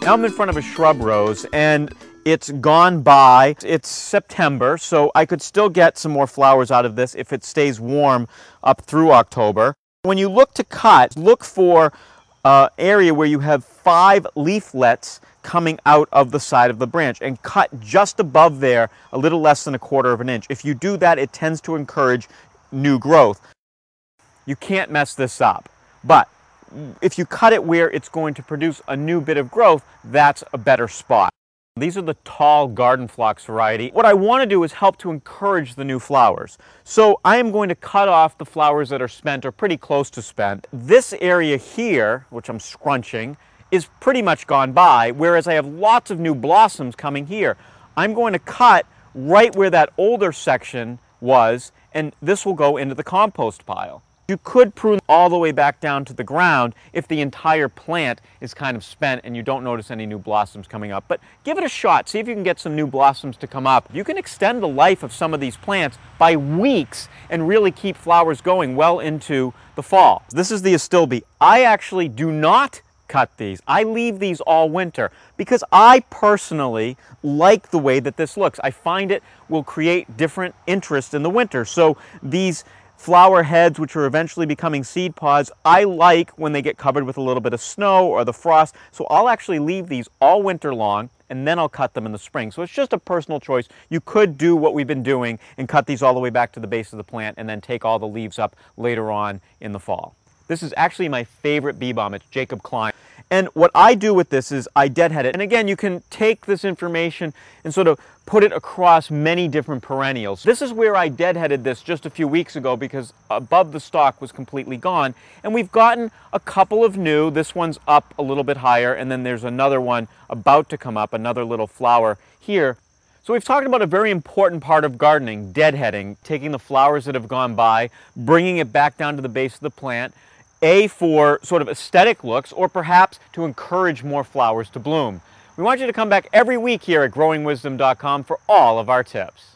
Now I'm in front of a shrub rose and it's gone by. It's September, so I could still get some more flowers out of this if it stays warm up through October. When you look to cut, look for an area where you have 5 leaflets coming out of the side of the branch and cut just above there a little less than 1/4 of an inch. If you do that, it tends to encourage new growth. You can't mess this up, but if you cut it where it's going to produce a new bit of growth, that's a better spot. These are the tall garden phlox variety. What I want to do is help to encourage the new flowers. So I am going to cut off the flowers that are spent or pretty close to spent. This area here, which I'm scrunching, is pretty much gone by, whereas I have lots of new blossoms coming here. I'm going to cut right where that older section was, and this will go into the compost pile. You could prune all the way back down to the ground if the entire plant is kind of spent and you don't notice any new blossoms coming up. But give it a shot. See if you can get some new blossoms to come up. You can extend the life of some of these plants by weeks and really keep flowers going well into the fall. This is the Astilbe. I actually do not cut these. I leave these all winter because I personally like the way that this looks. I find it will create different interest in the winter. So these flower heads, which are eventually becoming seed pods, I like when they get covered with a little bit of snow or the frost. So I'll actually leave these all winter long and then I'll cut them in the spring. So it's just a personal choice. You could do what we've been doing and cut these all the way back to the base of the plant and then take all the leaves up later on in the fall. This is actually my favorite bee balm. It's Jacob Klein. And what I do with this is I deadhead it. And again, you can take this information and sort of put it across many different perennials. This is where I deadheaded this just a few weeks ago because above the stalk was completely gone. And we've gotten a couple of new. This one's up a little bit higher, and then there's another one about to come up, another little flower here. So we've talked about a very important part of gardening, deadheading, taking the flowers that have gone by, bringing it back down to the base of the plant, for sort of aesthetic looks, or perhaps to encourage more flowers to bloom. We want you to come back every week here at growingwisdom.com for all of our tips.